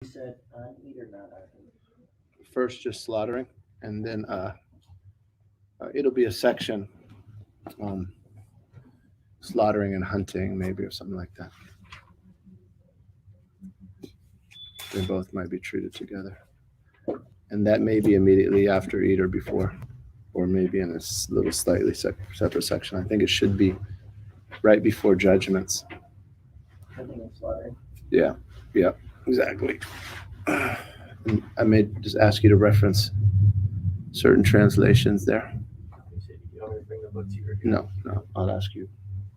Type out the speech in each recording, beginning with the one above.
You said on Eid or not on Eid? First, just slaughtering, and then it'll be a section, um, slaughtering and hunting, maybe, or something like that. They both might be treated together, and that may be immediately after Eid or before, or maybe in a little slightly separate section. I think it should be right before judgments. Hunting and slaughtering. Yeah, yeah, exactly. And I may just ask you to reference certain translations there. You want me to bring the book to you? No, I'll ask you.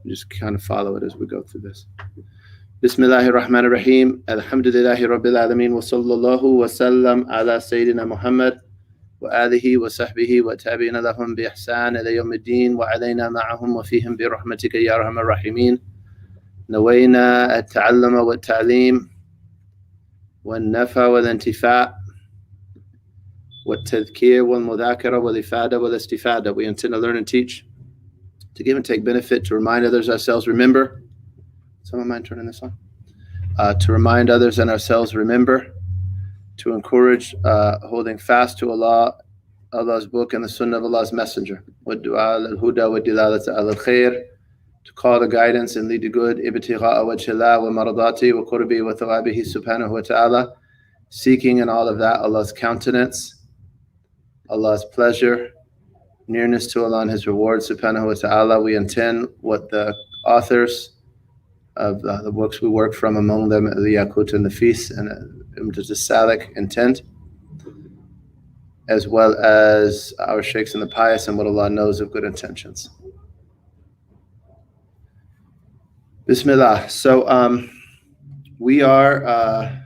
Just kind of follow it as we go through this. Bismillahir Rahmanir Rahim. Alhamdulillahi Rabbil Alameen. Wa sallallahu wa sallam ala Sayyidina Muhammad wa alihi wa sahbihi wa tabi'ina lahum bi ihsan ila yawmiddin wa alayna ma'ahum wa fihim bi rahmatika ya arhamar rahimin. نوينا التعلم والتعليم والنفع والانتفاع والتذكير والمذاكرة والإفادة والاستفادة. We intend to learn and teach, to give and take benefit, to remind others, ourselves, remember. Someone mind turning this on? To remind others and ourselves, remember. To encourage holding fast to Allah, Allah's book, and the Sunnah of Allah's Messenger. وَالدُّعَاء لِلْهُدَى وَالدِّلَالَةِ عَلَى الْخَيْرِ. To call to guidance and lead to good. ابتغاء وجه الله ومرضاته وقربه وثوابه سبحانه وتعالى. Seeking in all of that Allah's countenance, Allah's pleasure, nearness to Allah and His reward, subhanahu wa ta'ala. We intend what the authors of the books we work from, among them the Yaqut and the Nafis and Imdad Salik, intend, as well as our sheikhs and the pious, and what Allah knows of good intentions. Bismillah. So we are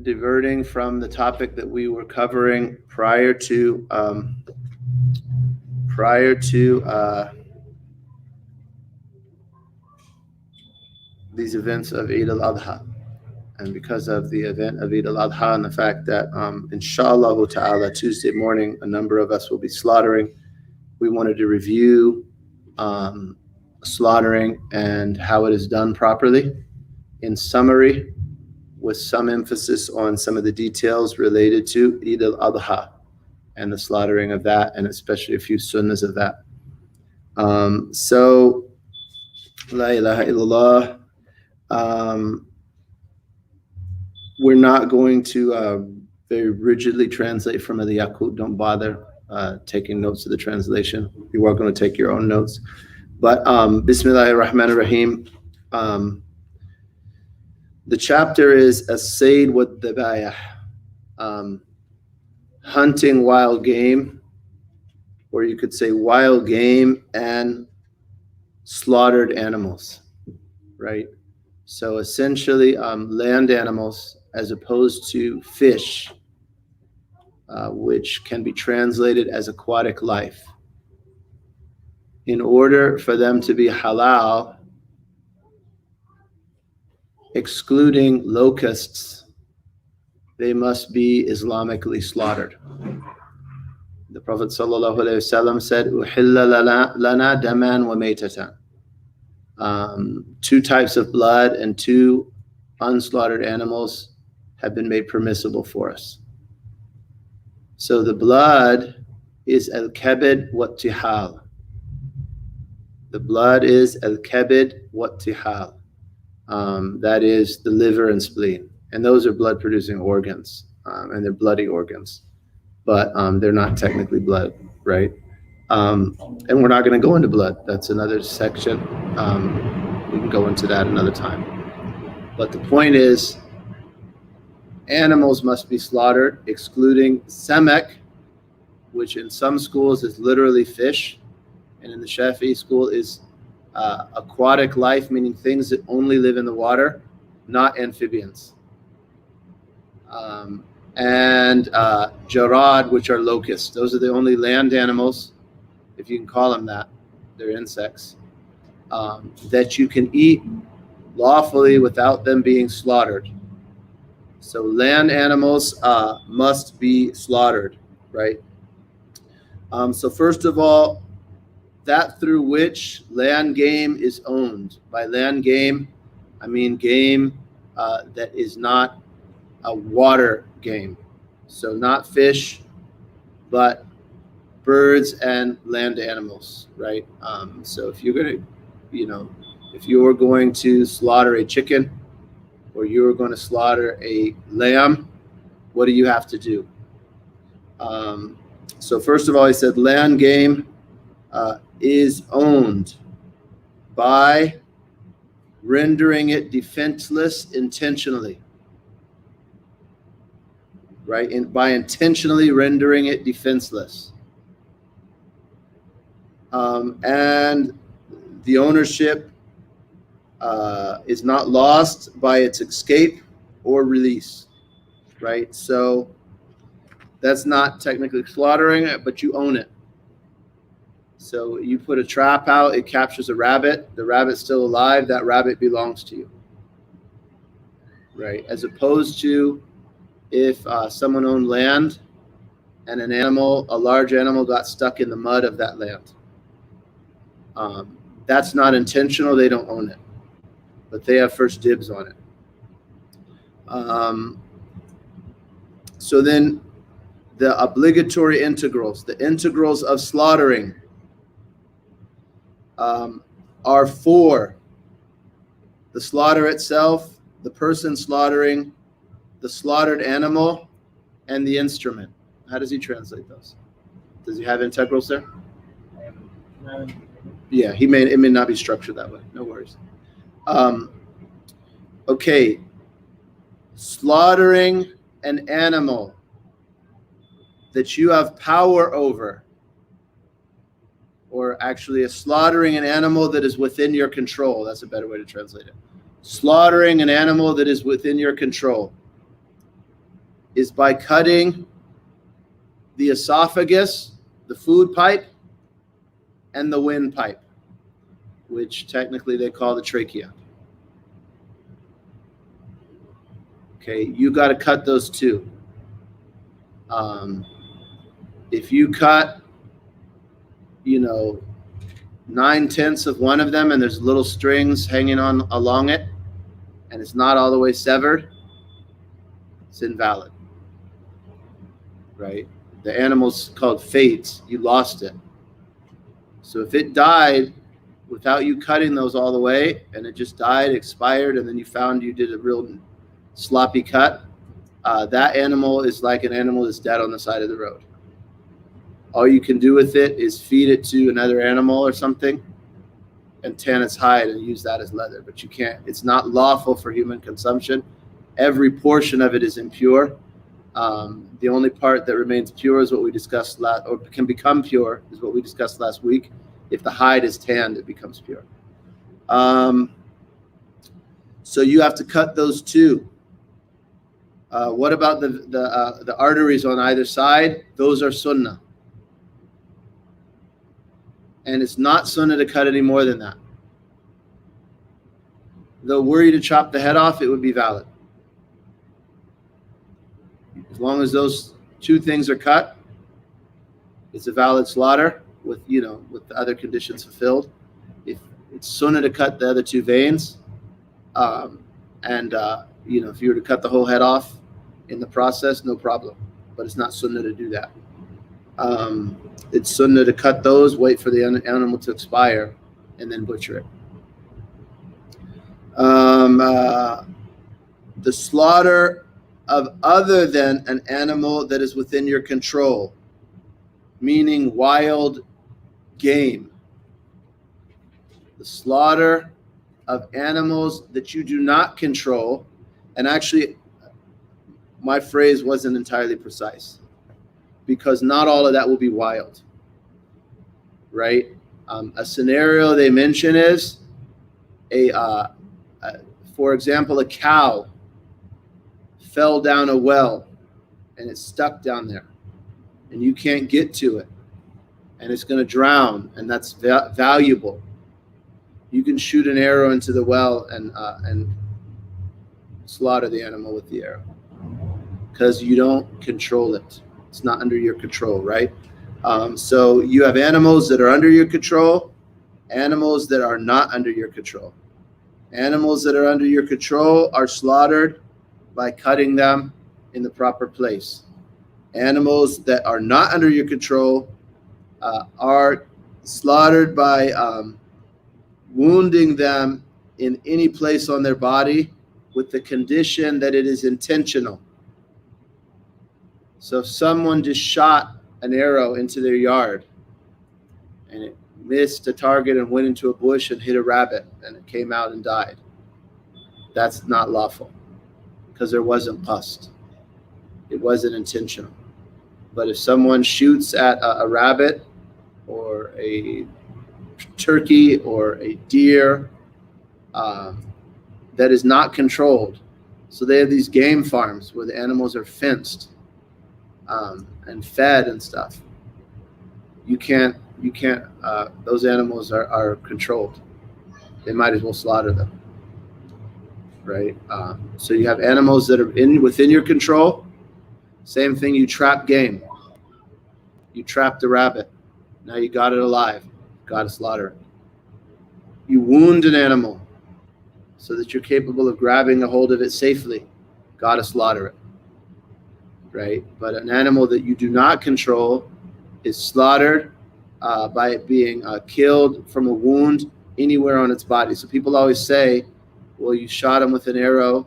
diverting from the topic that we were covering prior to these events of Eid Adha. And because of the event of Eid Adha and the fact that inshallah ta'ala Tuesday morning a number of us will be slaughtering, we wanted to review slaughtering and how it is done properly in summary, with some emphasis on some of the details related to Eid al-Adha and the slaughtering of that, and especially a few sunnahs of that. So, La ilaha illallah. We're not going to very rigidly translate from the Yaqut. Don't bother taking notes of the translation. You are going to take your own notes. But Bismillahir Rahmanir Rahim. The chapter is As-Sayd wa Dhabayah, hunting wild game, or you could say wild game and slaughtered animals, right? So essentially land animals as opposed to fish, which can be translated as aquatic life. In order for them to be halal, excluding locusts, they must be Islamically slaughtered. The Prophet ﷺ said, "Uhilla lana daman wa maytatan." Two types of blood and two unslaughtered animals have been made permissible for us. So the blood is al-kabid wa tihal. The blood is al-kabid wa tihal. That is the liver and spleen. And those are blood-producing organs, and they're bloody organs. But they're not technically blood, right? And we're not going to go into blood. That's another section. We can go into that another time. But the point is, animals must be slaughtered, excluding samak, which in some schools is literally fish, and in the Shafi'i school is aquatic life, meaning things that only live in the water, not amphibians. And jarad, which are locusts. Those are the only land animals, if you can call them that. They're insects that you can eat lawfully without them being slaughtered. So land animals must be slaughtered, right? So first of all, that through which land game is owned. By land game, I mean game that is not a water game. So not fish, but birds and land animals, right? So if you're going to, if you're going to slaughter a chicken or you're going to slaughter a lamb, what do you have to do? So first of all, he said land game is owned by rendering it defenseless intentionally, right? And by intentionally rendering it defenseless. And the ownership is not lost by its escape or release, right? So that's not technically slaughtering it, but you own it. So you put a trap out, it captures a rabbit, the rabbit's still alive, that rabbit belongs to you, right? As opposed to if someone owned land and a large animal got stuck in the mud of that land. That's not intentional, they don't own it, but they have first dibs on it. So then the obligatory integrals, the integrals of slaughtering are for the slaughter itself, the person slaughtering, the slaughtered animal, and the instrument. How does he translate those? Does he have integrals there? Yeah, it may not be structured that way. No worries. Okay. Slaughtering an animal that you have power over, or actually slaughtering an animal that is within your control. That's a better way to translate it. Slaughtering an animal that is within your control is by cutting the esophagus, the food pipe, and the windpipe, which technically they call the trachea. Okay, you got to cut those two. If you cut 9/10 of one of them and there's little strings hanging on along it and it's not all the way severed, it's invalid, right? The animal's called fates. You lost it. So if it died without you cutting those all the way and it just died, expired, and then you found you did a real sloppy cut, that animal is like an animal that's dead on the side of the road. All you can do with it is feed it to another animal or something and tan its hide and use that as leather. But you can't, it's not lawful for human consumption. Every portion of it is impure. The only part that remains pure is what we discussed or can become pure is what we discussed last week. If the hide is tanned, it becomes pure. So you have to cut those two. What about the arteries on either side? Those are sunnah. And it's not sunnah to cut any more than that. Though were you to chop the head off, it would be valid. As long as those two things are cut, it's a valid slaughter with the other conditions fulfilled. If it's sunnah to cut the other two veins, if you were to cut the whole head off in the process, no problem. But it's not sunnah to do that. It's sunnah to cut those, wait for the animal to expire, and then butcher it. The slaughter of other than an animal that is within your control, meaning wild game. The slaughter of animals that you do not control, and actually, my phrase wasn't entirely precise, because not all of that will be wild, right? A scenario they mention is for example, a cow fell down a well and it's stuck down there and you can't get to it and it's going to drown, and that's valuable. You can shoot an arrow into the well and slaughter the animal with the arrow because you don't control it. It's not under your control, right? So you have animals that are under your control, animals that are not under your control. Animals that are under your control are slaughtered by cutting them in the proper place. Animals that are not under your control are slaughtered by wounding them in any place on their body with the condition that it is intentional. So if someone just shot an arrow into their yard and it missed a target and went into a bush and hit a rabbit and it came out and died, that's not lawful because there wasn't qasd. It wasn't intentional. But if someone shoots at a rabbit or a turkey or a deer that is not controlled, so they have these game farms where the animals are fenced and fed and stuff. You can't. Those animals are controlled. They might as well slaughter them, right? So you have animals that are within your control. Same thing. You trap game. You trapped the rabbit. Now you got it alive. Got to slaughter it. You wound an animal so that you're capable of grabbing a hold of it safely. Got to slaughter it, right? But an animal that you do not control is slaughtered by it being killed from a wound anywhere on its body. So people always say, well, you shot them with an arrow,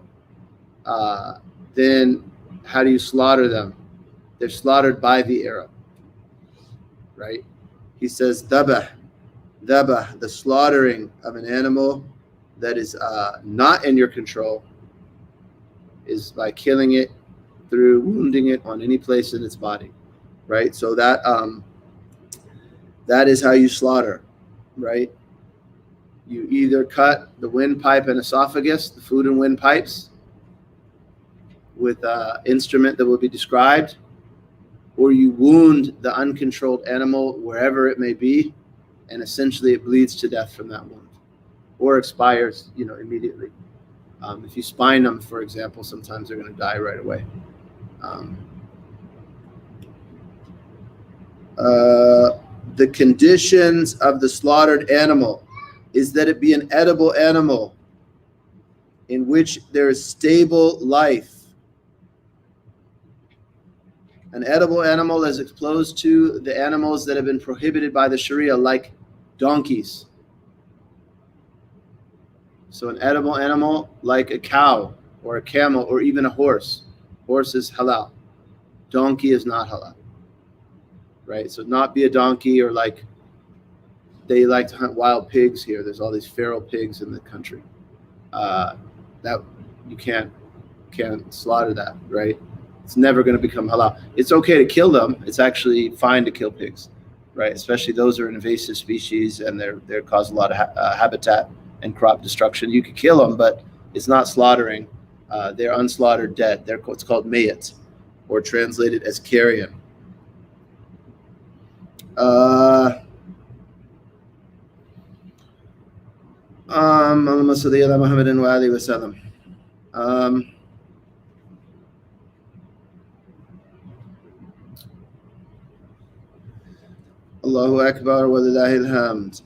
then how do you slaughter them? They're slaughtered by the arrow, right? He says, dabah, the slaughtering of an animal that is not in your control is by killing it through wounding it on any place in its body, right? So that is how you slaughter, right? You either cut the windpipe and esophagus, the food and windpipes, with an instrument that will be described, or you wound the uncontrolled animal wherever it may be, and essentially it bleeds to death from that wound, or expires, immediately. If you spine them, for example, sometimes they're going to die right away. The conditions of the slaughtered animal is that it be an edible animal in which there is stable life. An edible animal is exposed to the animals that have been prohibited by the Sharia, like donkeys. So an edible animal like a cow or a camel or even a horse. Horse is halal. Donkey is not halal. Right? So not be a donkey, or like they like to hunt wild pigs here. There's all these feral pigs in the country. That you can't slaughter that, right? It's never going to become halal. It's okay to kill them. It's actually fine to kill pigs, right? Especially those are an invasive species and they're cause a lot of habitat and crop destruction. You could kill them, but it's not slaughtering. They're unslaughtered dead. It's called mayat, or translated as carrion. Allahumma salli ala Muhammadin wa alihi wa sallam. Allahu Akbar wa lillahi alhamd.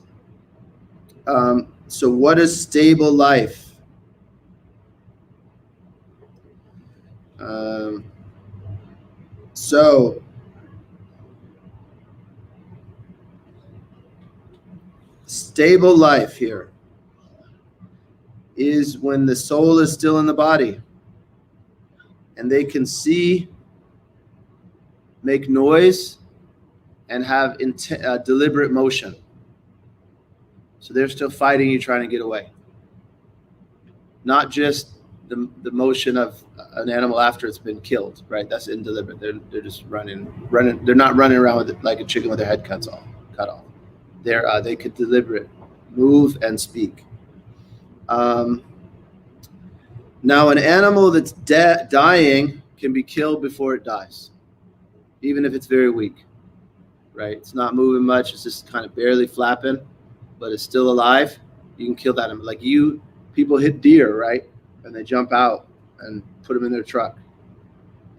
So what is stable life? So stable life here is when the soul is still in the body and they can see, make noise, and have deliberate motion. So they're still fighting you, trying to get away. Not just the motion of an animal after it's been killed, right? That's indeliberate. They're just running. They're not running around with it like a chicken with their head cut off. They could deliberate, move and speak. Now an animal that's dying can be killed before it dies, even if it's very weak, right? It's not moving much. It's just kind of barely flapping, but it's still alive. You can kill that animal. Like people hit deer, right? And they jump out and put them in their truck.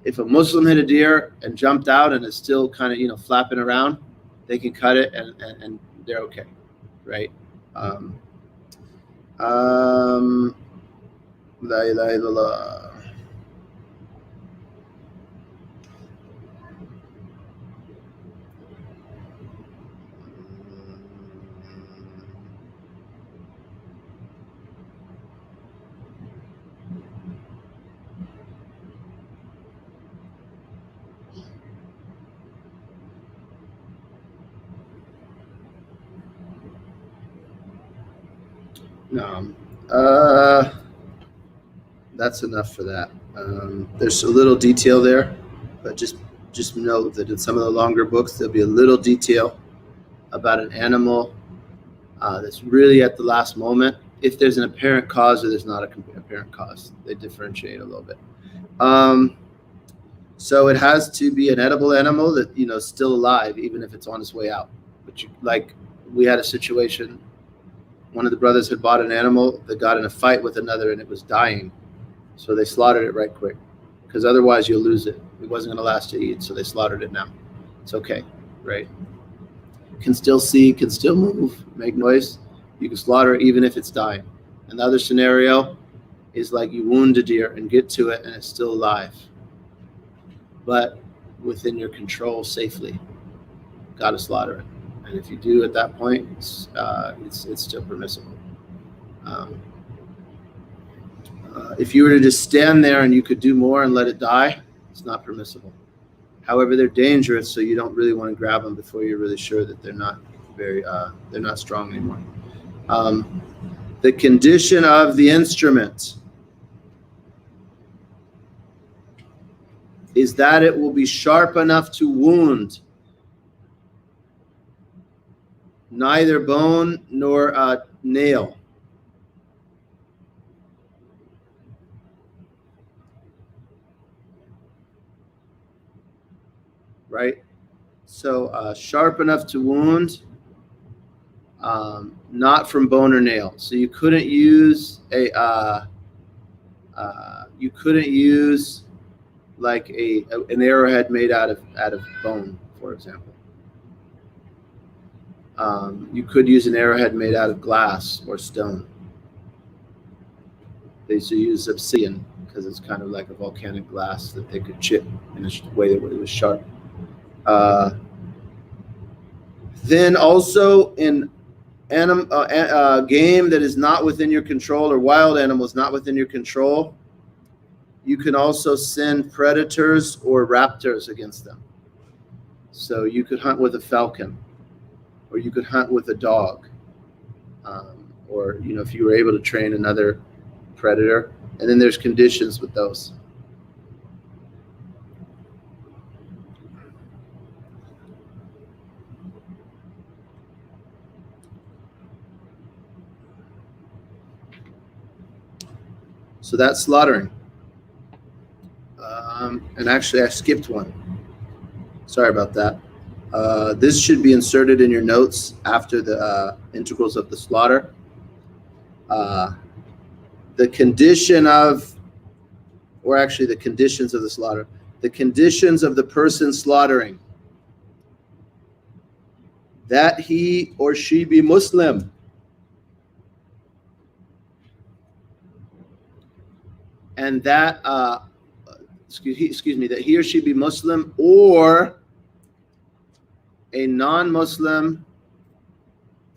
If a Muslim hit a deer and jumped out and it's still kind of, flapping around, they can cut it and they're okay, right? La ilaha illallah. No. That's enough for that. There's a little detail there, but just know that in some of the longer books there'll be a little detail about an animal that's really at the last moment. If there's an apparent cause or there's not an apparent cause, they differentiate a little bit. So it has to be an edible animal that still alive, even if it's on its way out. But we had a situation. One of the brothers had bought an animal that got in a fight with another, and it was dying. So they slaughtered it right quick, because otherwise you'll lose it. It wasn't going to last to eat, so they slaughtered it now. It's okay, right? Can still see, can still move, make noise. You can slaughter it even if it's dying. Another scenario is like you wound a deer and get to it and it's still alive, but within your control safely. Got to slaughter it. And if you do at that point, it's still permissible. If you were to just stand there and you could do more and let it die, it's not permissible. However, they're dangerous, so you don't really want to grab them before you're really sure that they're not strong anymore. The condition of the instrument is that it will be sharp enough to wound neither bone nor nail. Right? So sharp enough to wound, not from bone or nail. So you couldn't use like an arrowhead made out of bone, for example. You could use an arrowhead made out of glass or stone. They used to use obsidian because it's kind of like a volcanic glass that they could chip in a way that it was sharp. Then also in game that is not within your control, or wild animals not within your control, you can also send predators or raptors against them. So you could hunt with a falcon, or you could hunt with a dog, or if you were able to train another predator. And then there's conditions with those. So that's slaughtering. And actually, I skipped one. Sorry about that. This should be inserted in your notes after the integrals of the slaughter. The condition of, or actually the conditions of the slaughter. The conditions of the person slaughtering. That he or she be Muslim. And that, excuse me, that he or she be Muslim or a non-Muslim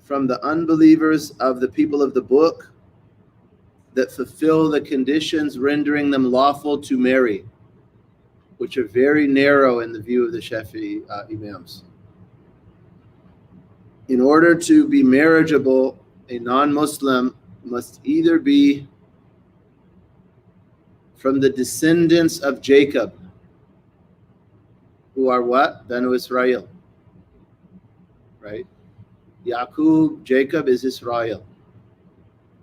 from the unbelievers of the people of the book that fulfill the conditions rendering them lawful to marry, which are very narrow in the view of the Shafi'i Imams. In order to be marriageable, a non-Muslim must either be from the descendants of Jacob, who are what? Banu Israel, right? Yaqub, Jacob is Israel.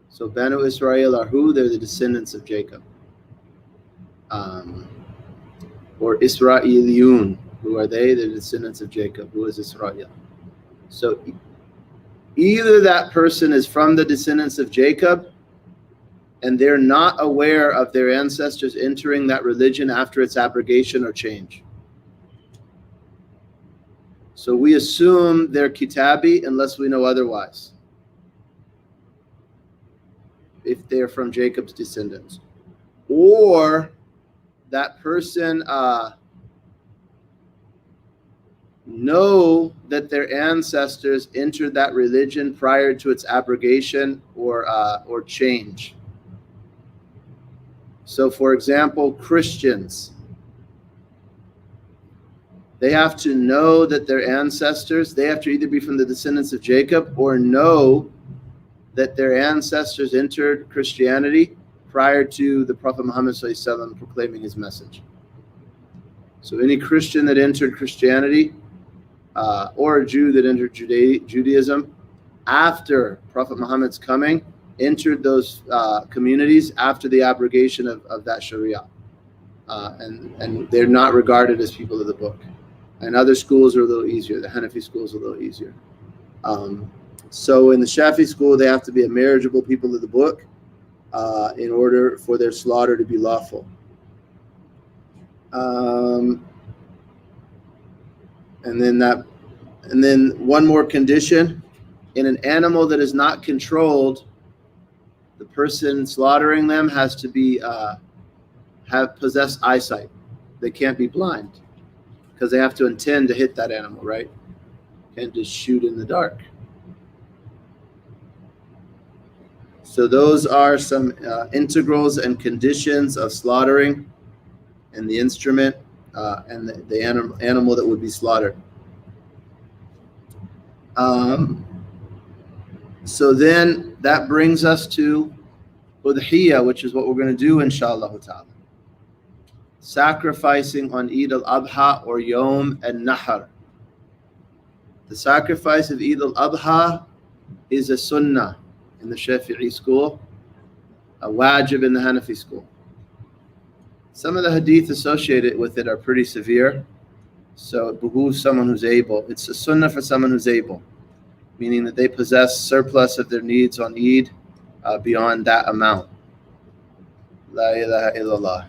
So Banu Israel are who? They're the descendants of Jacob. Or Israeliyun, who are they? They're the descendants of Jacob, who is Israel. So either that person is from the descendants of Jacob, and they're not aware of their ancestors entering that religion after its abrogation or change. So we assume they're Kitabi unless we know otherwise. if they're from Jacob's descendants, or that person know that their ancestors entered that religion prior to its abrogation or change. So, for example, Christians, they have to know that their ancestors, they have to either be from the descendants of Jacob or know that their ancestors entered Christianity prior to the Prophet Muhammad ﷺ proclaiming his message. So any Christian that entered Christianity or a Jew that entered Judaism after Prophet Muhammad's coming entered those communities after the abrogation of that Sharia. And they're not regarded as people of the book. And other schools are a little easier. The Hanafi school is a little easier. So in the Shafi school, they have to be a marriageable people of the book in order for their slaughter to be lawful. And then one more condition: in an animal that is not controlled, the person slaughtering them has to be possess eyesight. They can't be blind because they have to intend to hit that animal, right? Can't just shoot in the dark. So those are some integrals and conditions of slaughtering, and the instrument and the animal that would be slaughtered. So then that brings us to Udhiyah, which is what we're going to do, inshallah ta'ala. Sacrificing on Eid al-Adha or Yom al-Nahr. The sacrifice of Eid al-Adha is a sunnah in the Shafi'i school, a wajib in the Hanafi school. Some of the hadith associated with it are pretty severe, so it behooves someone who's able. It's a sunnah for someone who's able, meaning that they possess surplus of their needs on Eid beyond that amount. La ilaha illallah.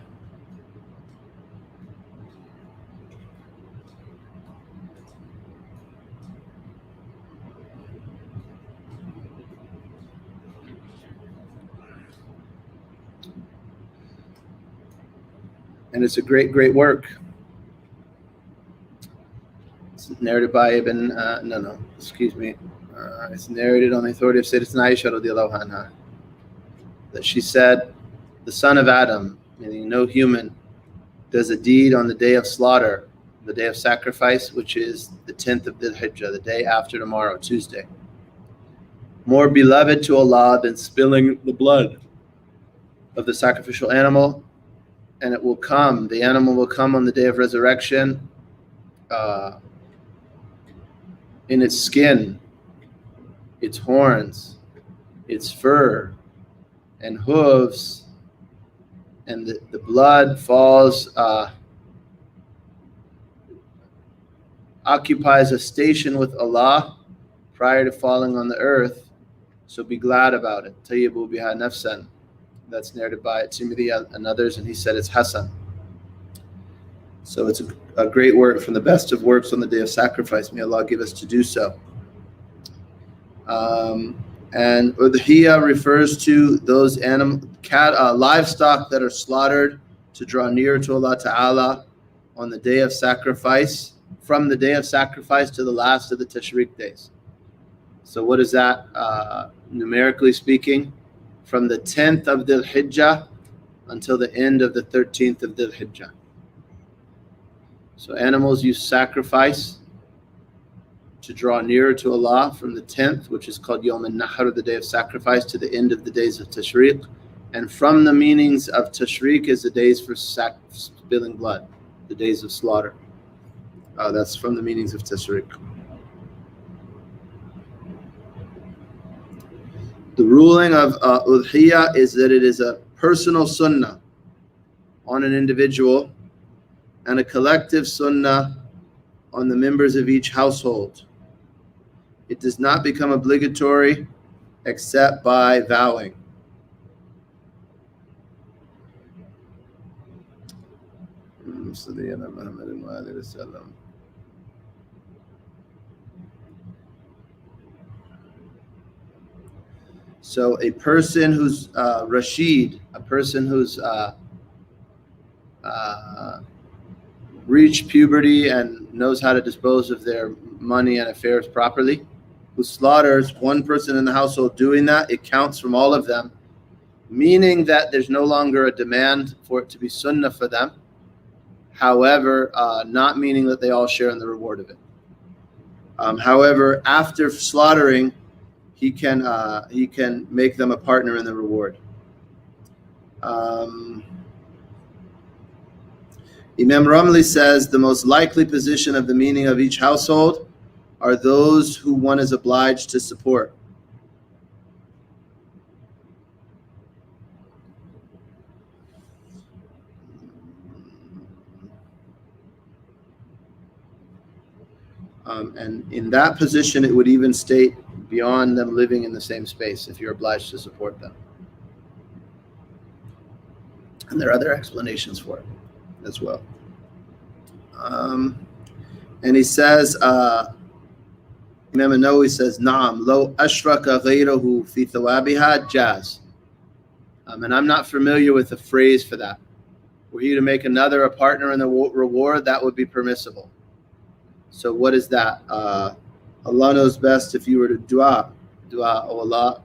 And it's a great, great work. It's narrated by it's narrated on the authority of Sayyidatuna Aisha radiallahu anha, that she said, the son of Adam, meaning no human, does a deed on the day of slaughter, the day of sacrifice, which is the 10th of Dhul Hijjah, the day after tomorrow, Tuesday, more beloved to Allah than spilling the blood of the sacrificial animal. And it will come, the animal will come on the day of resurrection in its skin, its horns, its fur, and hooves, and the blood falls, occupies a station with Allah prior to falling on the earth. So be glad about it. Tayyibu biha nafsan. That's narrated by Tirmidhi and others, and he said it's Hasan. So it's a great work, from the best of works on the day of sacrifice. May Allah give us to do so. And Udhiyah refers to those livestock that are slaughtered to draw nearer to Allah Ta'ala on the day of sacrifice, from the day of sacrifice to the last of the Tashriq days. So what is that, numerically speaking? From the 10th of Dhul Hijjah until the end of the 13th of Dhul Hijjah. So animals you sacrifice to draw nearer to Allah from the 10th, which is called Yom al-Nahr, the day of sacrifice, to the end of the days of Tashriq. And from the meanings of Tashriq is the days for spilling blood, the days of slaughter. That's from the meanings of Tashriq. The ruling of Udhiyah is that it is a personal sunnah on an individual and a collective sunnah on the members of each household. It does not become obligatory except by vowing. So a person who's Rashid, a person who's reached puberty and knows how to dispose of their money and affairs properly, who slaughters one person in the household doing that, it counts from all of them, meaning that there's no longer a demand for it to be sunnah for them. However, not meaning that they all share in the reward of it. However, after slaughtering, he can make them a partner in the reward. Imam Ramli says the most likely position of the meaning of each household are those who one is obliged to support. And in that position, it would even state beyond them living in the same space if you're obliged to support them. And there are other explanations for it as well. And he says, Imam Nawawi says, Naam, lo ashraka ghayruhu fi thawabiha jaz. And I'm not familiar with the phrase for that. Were you to make another a partner in the reward, that would be permissible. So what is that? Allah knows best. If you were to dua, oh Allah,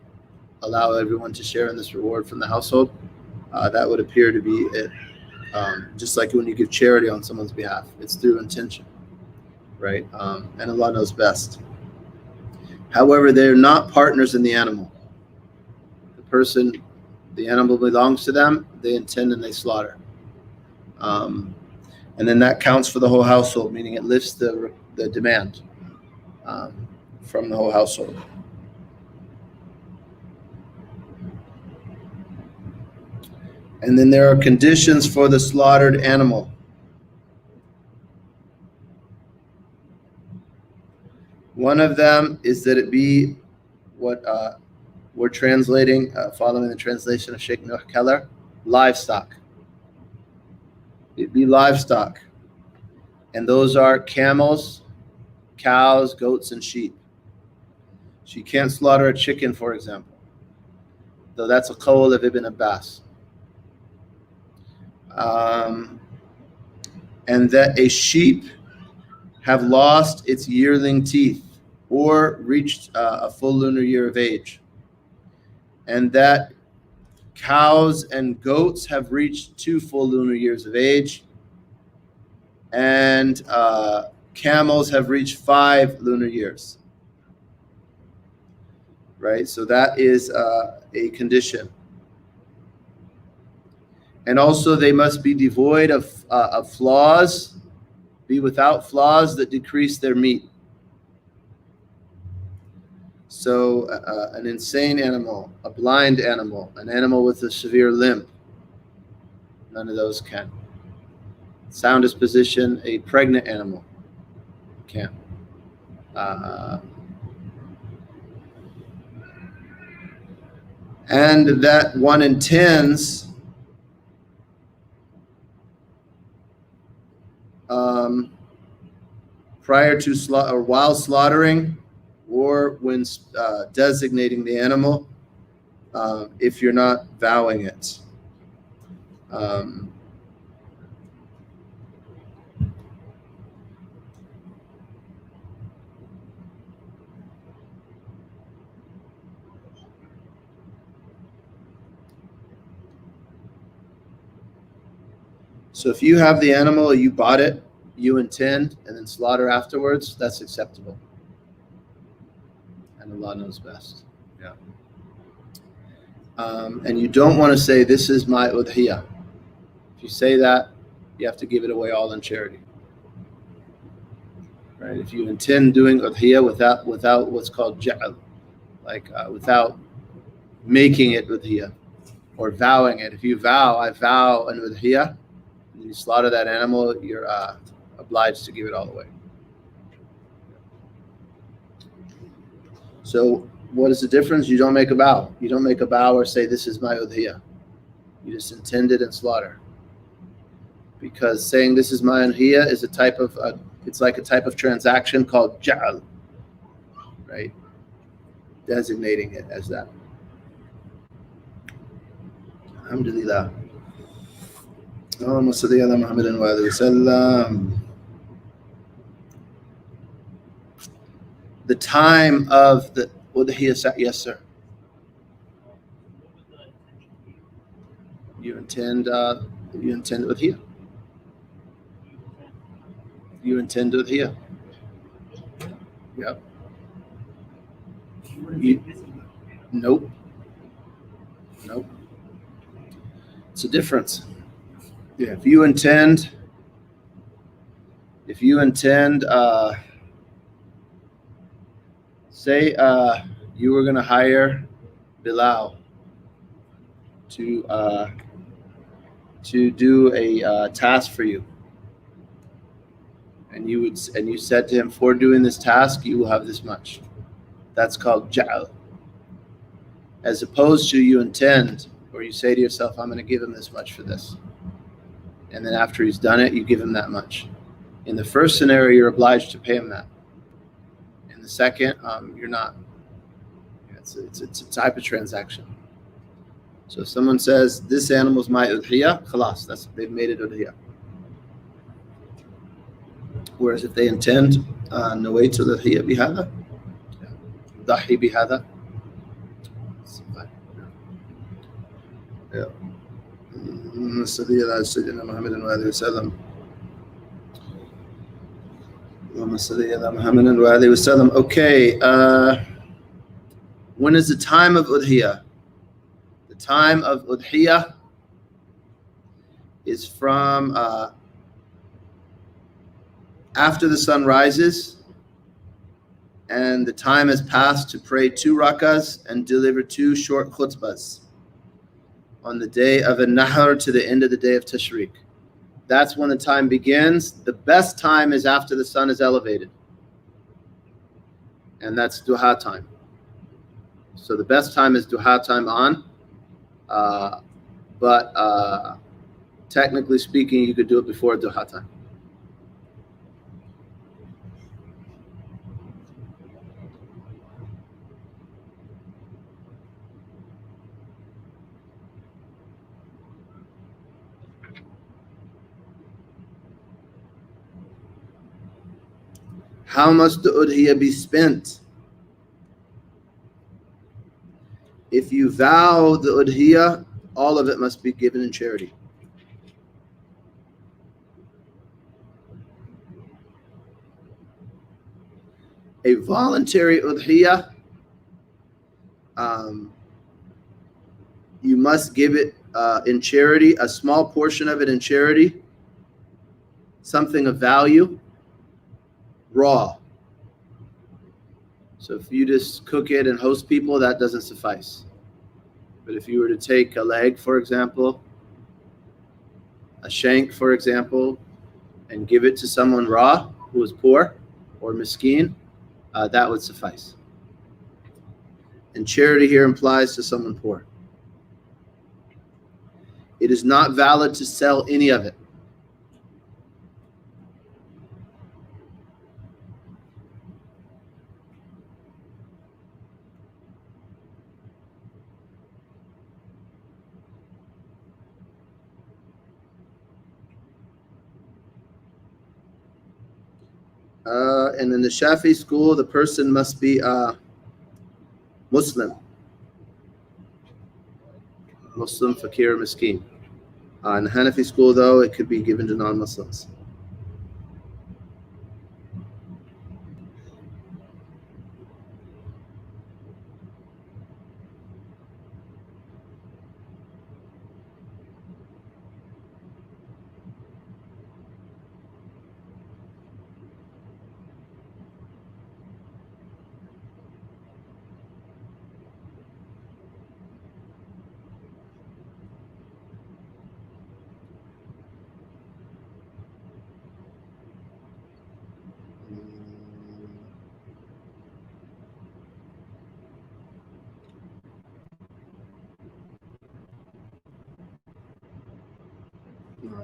allow everyone to share in this reward from the household, that would appear to be it. Just like when you give charity on someone's behalf, it's through intention, right? And Allah knows best. However, they're not partners in the animal. The animal belongs to them, they intend and they slaughter. And then that counts for the whole household, meaning it lifts the demand from the whole household. And then there are conditions for the slaughtered animal. One of them is that it be what we're translating, following the translation of Sheikh Nuh Keller, livestock. It be livestock. And those are camels, cows, goats, and sheep. So you can't slaughter a chicken, for example, though that's a qawl of Ibn Abbas. And that a sheep have lost its yearling teeth or reached a full lunar year of age. And that cows and goats have reached 2 full lunar years of age. And camels have reached 5 lunar years. Right? So that is a condition. And also they must be devoid of flaws, be without flaws that decrease their meat. So an insane animal, a blind animal, an animal with a severe limp, none of those can. Soundest position, a pregnant animal can. And that one intends prior to or while slaughtering, or when designating the animal, if you're not vowing it. So if you have the animal, or you bought it, you intend, and then slaughter afterwards, that's acceptable. And Allah knows best. Yeah. And you don't want to say, this is my udhiyah. If you say that, you have to give it away all in charity. Right? If you intend doing udhiyah without what's called ja'al, like without making it udhiyah or vowing it. If you vow, I vow an udhiyah, and you slaughter that animal, you're obliged to give it all away. So what is the difference? You don't make a vow. You don't make a vow or say, this is my udhiyah. You just intend it and slaughter. Because saying this is my udhiyah is it's like a type of transaction called ja'al, right? Designating it as that. Alhamdulillah. Allahumma salli ala Muhammadin wa alihi wa sallam. The time of the udhiyah, yes, sir. You intend udhiyah. You intend udhiyah. Yep. Nope. It's a difference. Yeah. If you intend, say you were going to hire Bilal to do a task for you, and you said to him, for doing this task, you will have this much. That's called ja'al. As opposed to you intend, or you say to yourself, I'm going to give him this much for this. And then after he's done it, you give him that much. In the first scenario, you're obliged to pay him that. In the second, you're not. It's a type of transaction. So if someone says, this animal's my udhiyah, khalas, they've made it udhiyah. Whereas if they intend, nawaitu udhiyah bihada, dahi bihada, yeah. Sayyidina Muhammadin wa alihi wa sallam. Okay, when is the time of udhiyah? The time of udhiyah is from after the sun rises and the time has passed to pray 2 rakas and deliver 2 short khutbahs on the day of an-Nahr to the end of the day of Tashriq. That's when the time begins. The best time is after the sun is elevated. And that's duha time. So the best time is duha time on. But technically speaking, you could do it before duha time. How must the udhiyah be spent? If you vow the udhiyah, all of it must be given in charity. A voluntary udhiyah, you must give it in charity, a small portion of it in charity, something of value, raw. So if you just cook it and host people, that doesn't suffice. But if you were to take a leg, for example, a shank, for example, and give it to someone raw who is poor or miskeen, that would suffice. And charity here implies to someone poor. It is not valid to sell any of it. And in the Shafi school, the person must be Muslim, fakir, miskeen. In the Hanafi school, though, it could be given to non-Muslims.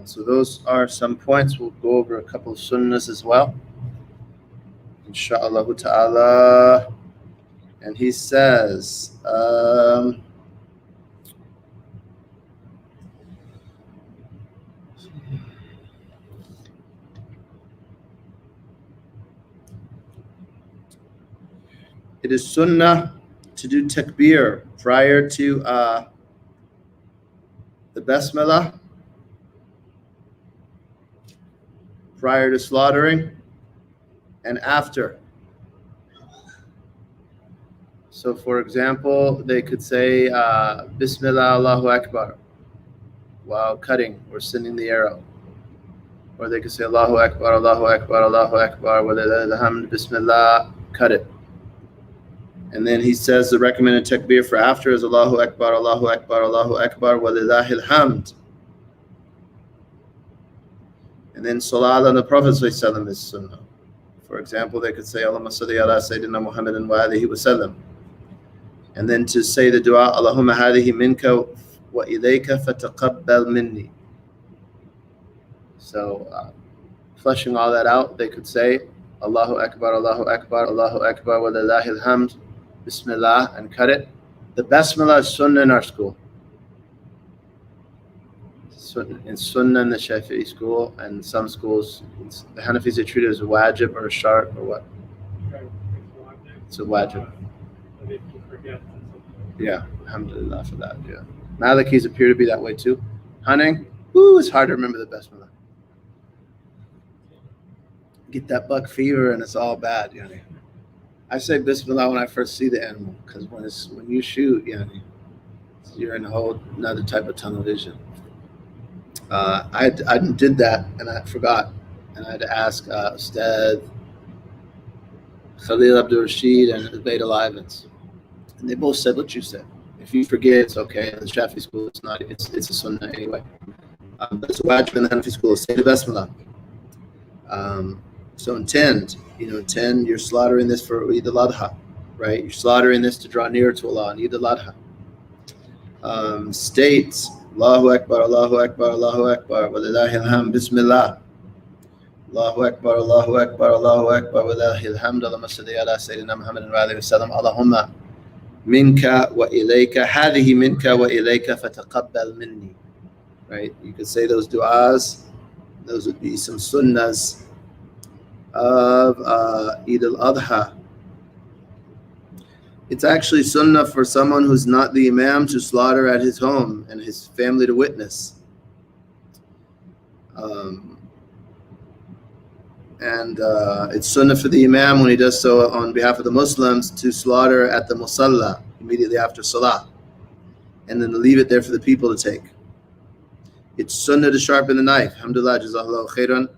So those are some points. We'll go over a couple of sunnahs as well, inshallah ta'ala. And he says, It is sunnah to do takbir prior to the basmalah, prior to slaughtering, and after. So, for example, they could say Bismillah Allahu Akbar while cutting or sending the arrow. Or they could say Allahu Akbar, Allahu Akbar, Allahu Akbar, walillahi alhamd, Bismillah, cut it. And then he says the recommended takbir for after is Allahu Akbar, Allahu Akbar, Allahu Akbar, walillahi alhamd. And then salat on the Prophet ﷺ is sunnah. For example, they could say Allahumma salli ala Sayyidina Muhammadin wa alihi wa sallam. And then to say the dua, Allahumma hadihi minka wa ilayka fataqabbal minni. So, fleshing all that out, they could say Allahu Akbar, Allahu Akbar, Allahu Akbar, wa lillahi alhamd, Bismillah, and cut it. The basmalah is sunnah in our school. It's sunnah in the Shafi'i school, and some schools, the Hanafis, they treat it as a wajib or a shart or what? It's a wajib. Yeah, alhamdulillah for that, yeah. Malikis appear to be that way too. Hunting, it's hard to remember the basmalah. Get that buck fever and it's all bad, I say Bismillah when I first see the animal, because when you shoot, you're in a whole another type of tunnel vision. I did that and I forgot, and I had to ask Ustad Khalil Abdul Rashid and Ubaid Al-Ivans, and they both said what you said. If you forget, it's okay. In the Shafi school, it's not. It's a sunnah anyway. But it's a wajib in the Hanafi school. Say the Bismillah. So intend, you're slaughtering this for Eid Adha, right? You're slaughtering this to draw nearer to Allah on Eid Adha. States, Allahu Akbar, Allahu Akbar, Allahu Akbar, walillahi alhamd, Bismillah. Allahu Akbar, Allahu Akbar, Allahu Akbar, walillahi alhamd, Allahumma salli ala Sayyidina Muhammadin wa alihi wa sallam, Allahumma minka wa ilayka, hadihi minka wa ilayka, fataqabbal minni. Right? You could say those du'as. Those would be some sunnahs of Eid al-Adha. It's actually sunnah for someone who's not the imam to slaughter at his home and his family to witness. It's sunnah for the imam when he does so on behalf of the Muslims to slaughter at the musalla immediately after salah, and then to leave it there for the people to take. It's sunnah to sharpen the knife. Alhamdulillah, jazakallahu khairan.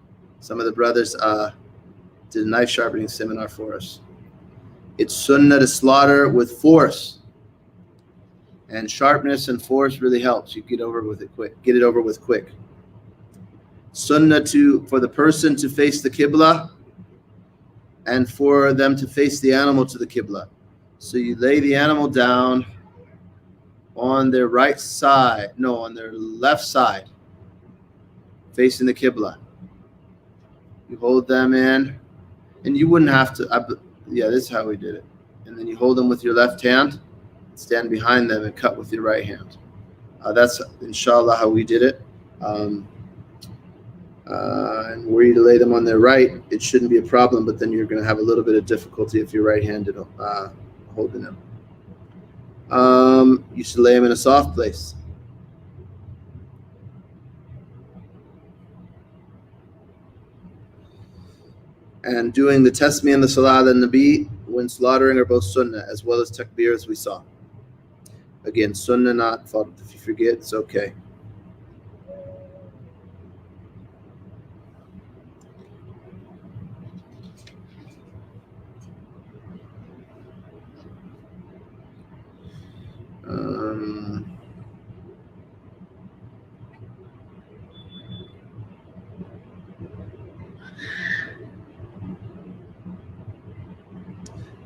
Some of the brothers did a knife sharpening seminar for us. It's sunnah to slaughter with force. And sharpness and force really helps. You get it over with quick. Sunnah for the person to face the Qibla and for them to face the animal to the Qibla. So you lay the animal down on their on their left side, facing the Qibla. You hold them in, and you wouldn't have to, this is how we did it. And then you hold them with your left hand, stand behind them and cut with your right hand. That's inshallah how we did it. And were you to lay them on their right, it shouldn't be a problem, but then you're going to have a little bit of difficulty if you're right-handed holding them. You should lay them in a soft place. And doing the tasmiyah and the salat al-nabi when slaughtering are both sunnah, as well as takbir, as we saw. Again, sunnah, not fard. If you forget, it's okay.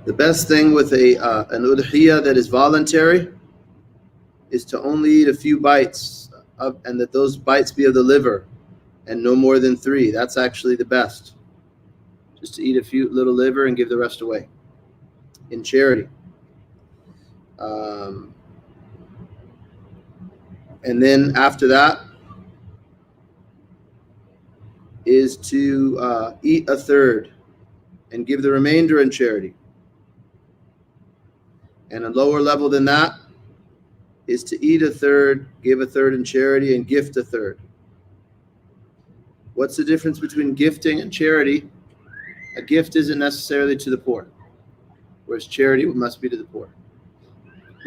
The best thing with an udhiyah that is voluntary is to only eat a few bites, and that those bites be of the liver, and no more than 3. That's actually the best. Just to eat a few little liver and give the rest away in charity. And then after that, is to eat a third and give the remainder in charity. And a lower level than that is to eat a third, give a third in charity, and gift a third. What's the difference between gifting and charity? A gift isn't necessarily to the poor, whereas charity must be to the poor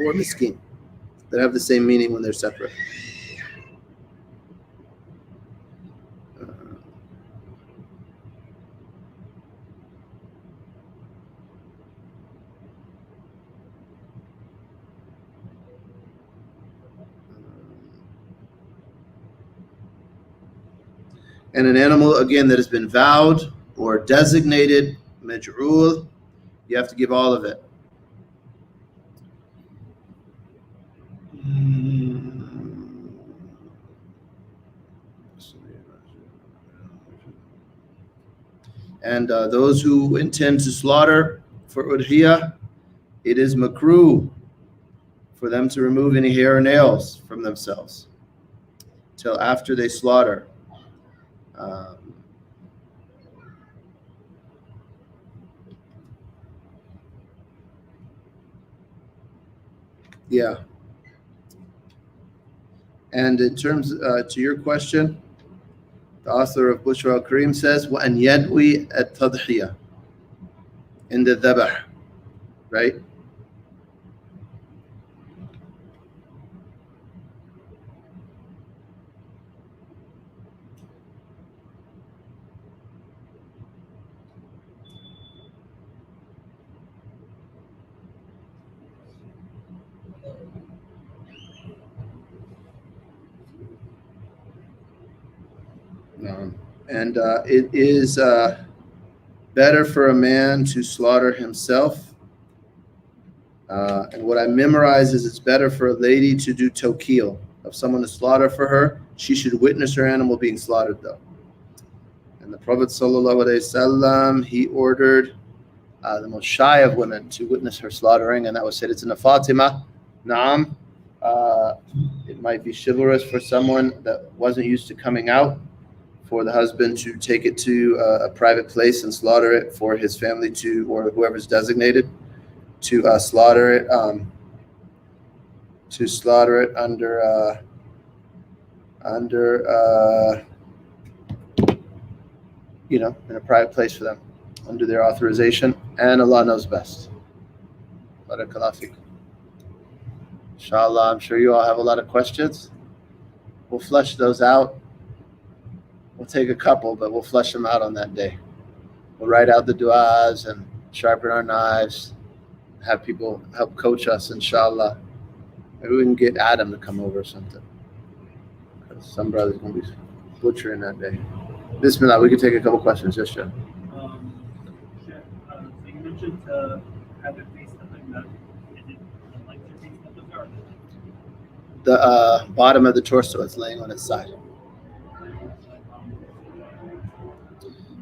or miskin. That have the same meaning when they're separate. And an animal, again, that has been vowed or designated, maj'ul, you have to give all of it. And those who intend to slaughter for udhiyah, it is makruh for them to remove any hair or nails from themselves till after they slaughter. Yeah. And in terms to your question, the author of Bushra al-Karim says, وَأَنْ يَدْوِي التَّضْحِيَةِ in the dhabh, right? And it is better for a man to slaughter himself. And what I memorize is it's better for a lady to do tokil, of someone to slaughter for her. She should witness her animal being slaughtered, though. And the Prophet ﷺ, he ordered the most shy of women to witness her slaughtering, and that was Sayyidatina Fatima. Naam. It might be chivalrous for someone that wasn't used to coming out, for the husband to take it to a private place and slaughter it for his family to, or whoever's designated, to slaughter it under in a private place for them, under their authorization, and Allah knows best. Barakallahu feekum. Inshallah, I'm sure you all have a lot of questions. We'll flesh those out. We'll take a couple, but we'll flesh them out on that day. We'll write out the du'as and sharpen our knives, have people help coach us, inshallah. Maybe we can get Adam to come over or something, because some brother's going to be butchering that day. Bismillah, we can take a couple questions. Yes, Joe. So you mentioned to have it face something that is it like to face the garden? The bottom of the torso, it's laying on its side.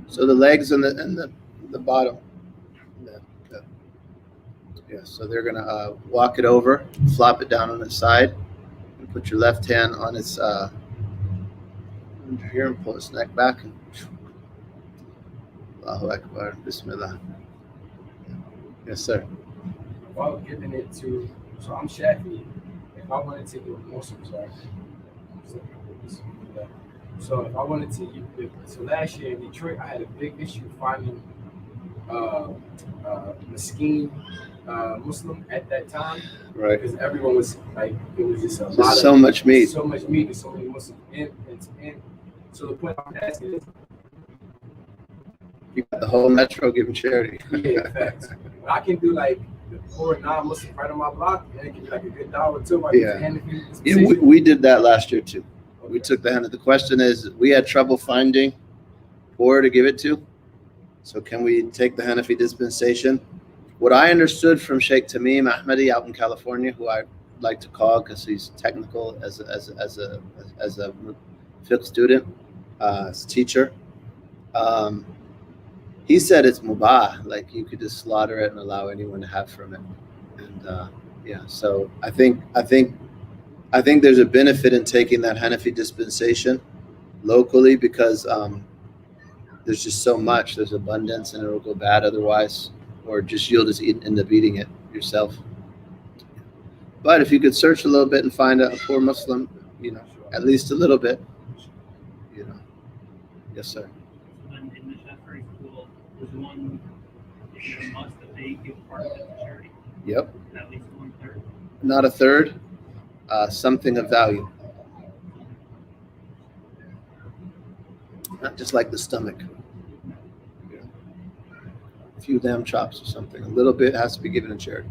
So the legs and the bottom. Yeah, so they're gonna walk it over, flop it down on its side, and put your left hand on its under here and pull its neck back. And Allahu Akbar, Bismillah. Yes, sir. If I was giving it to, so I'm Shafi. If I wanted to do Muslims, right? So if I wanted to, so last year in Detroit, I had a big issue finding Mesquite Muslim at that time, Right. because everyone was like, it was just a There's lot so of much meat. so much meat, and so many Muslims in. So the point I'm asking is, You got the whole metro giving charity. yeah, facts. But I can do like the poor non-Muslim right on my block, and it can be like a good dollar too. Yeah. Yeah, we did that last year too. We took the hand. The question is, we had trouble finding poor to give it to. So can we take the Hanafi dispensation? What I understood from Sheikh Tamim Ahmadi out in California, who I like to call because he's technical as a fiqh student, as a teacher, he said it's mubah, like you could just slaughter it and allow anyone to have from it. And yeah, so I think there's a benefit in taking that Hanafi dispensation locally, because there's just so much. There's abundance, and it'll go bad otherwise, or just you'll just end up eating it yourself. But if you could search a little bit and find a poor Muslim, at least a little bit, Yes, sir. And in the Shafi'i school, was one a must that they give part of it to charity? Yep. At least 1/3. Not a third. Something of value. Not just like the stomach. A few lamb chops or something. A little bit has to be given to charity.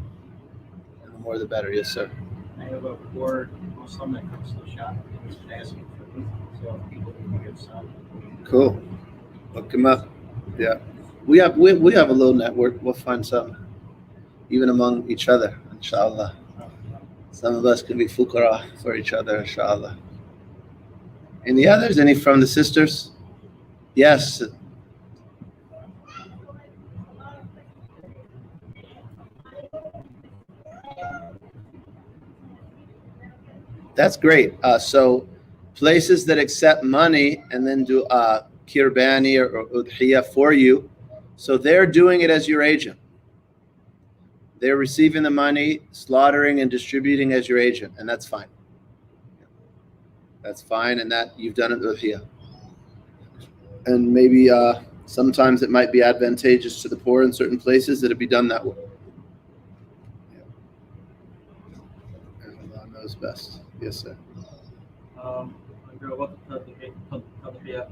And the more the better. Yes, sir. I have a poor Muslim that comes to the shop and is asking for me, so people can give some. Cool. Look him up. Yeah. We have a little network. We'll find some. Even among each other, inshallah. Some of us can be fuqara for each other, inshallah. Any others? Any from the sisters? Yes. That's great. So places that accept money and then do kirbani or udhiyah for you. So they're doing it as your agent. They're receiving the money, slaughtering and distributing as your agent, and that's fine. That's fine, and that you've done it with udhiyah. And maybe sometimes it might be advantageous to the poor in certain places that it be done that way. And Allah knows best. Yes, sir. وقت التضحية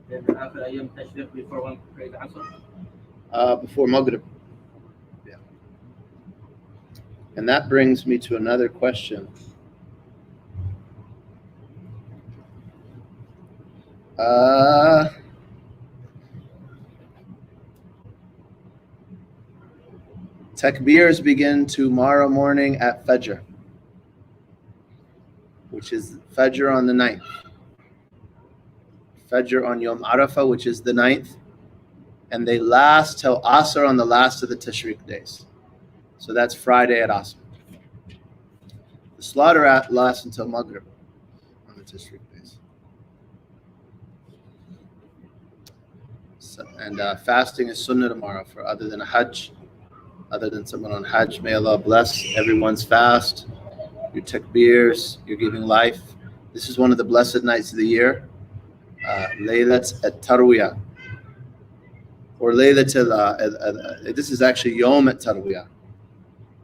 في آخر أيام التشريق before one prays Asr. Before Maghrib. Yeah. And that brings me to another question. Takbirs begin tomorrow morning at Fajr, which is Fajr on the 9th. Fajr on Yom Arafah, which is the 9th. And they last till Asr on the last of the Tashriq days. So that's Friday at Asr. The slaughter lasts until Maghrib on the Tashriq days. So, and fasting is sunnah tomorrow for other than a Hajj, other than someone on Hajj. May Allah bless everyone's fast, your takbirs, you're giving life. This is one of the blessed nights of the year. Laylat at-Tarwiyah. Or Laylatul, this is actually Yom at-Tarwiyah.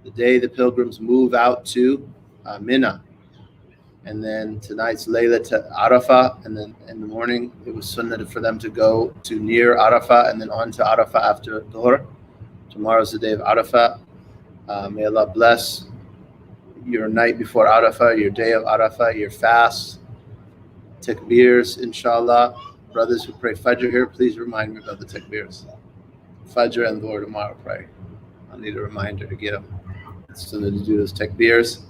The day the pilgrims move out to Mina. And then tonight's Laylatul Arafah. And then in the morning, it was sunnah for them to go to near Arafah and then on to Arafah after Dhuhr. Tomorrow's the day of Arafah. May Allah bless your night before Arafah, your day of Arafah, your fast, takbirs, inshallah. Brothers who pray Fajr here, please remind me about the takbirs. Fajr and Dhuhr tomorrow, pray. I'll need a reminder to get them. So to do those takbirs.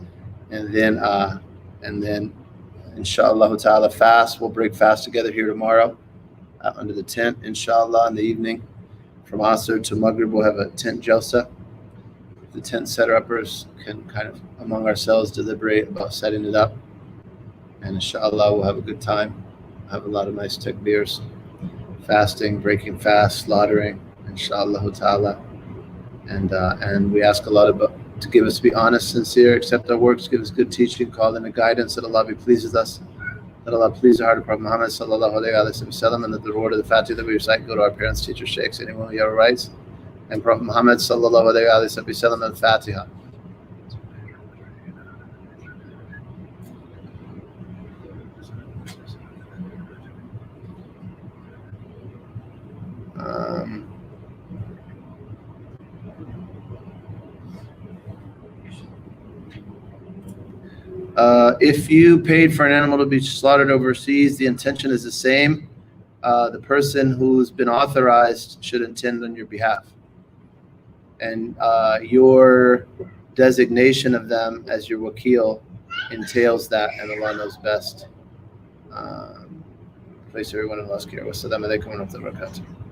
And then inshallah ta'ala fast. We'll break fast together here tomorrow under the tent, inshallah, in the evening. From Asr to Maghrib, we'll have a tent jalsa. The tent setter-uppers can kind of among ourselves deliberate about setting it up. And inshallah, we'll have a good time. Have a lot of nice takbirs. Fasting, breaking fast, slaughtering, inshallah ta'ala. And we ask Allah to give us to be honest, sincere, accept our works, give us good teaching, call in the guidance, that Allah be pleased with us. That Allah please the heart of Prophet Muhammad sallallahu alayhi wa sallam, and that the reward of the Fatiha that we recite go to our parents, teachers, sheikhs, anyone who ever writes. And Prophet Muhammad sallallahu alayhi wa sallam and Fatiha. If you paid for an animal to be slaughtered overseas, the intention is the same. The person who's been authorized should intend on your behalf. And your designation of them as your wakil entails that, and Allah knows best. Place everyone in Allah's care. Wassalamu alaikum wa rahmatullahi wa barakatuh.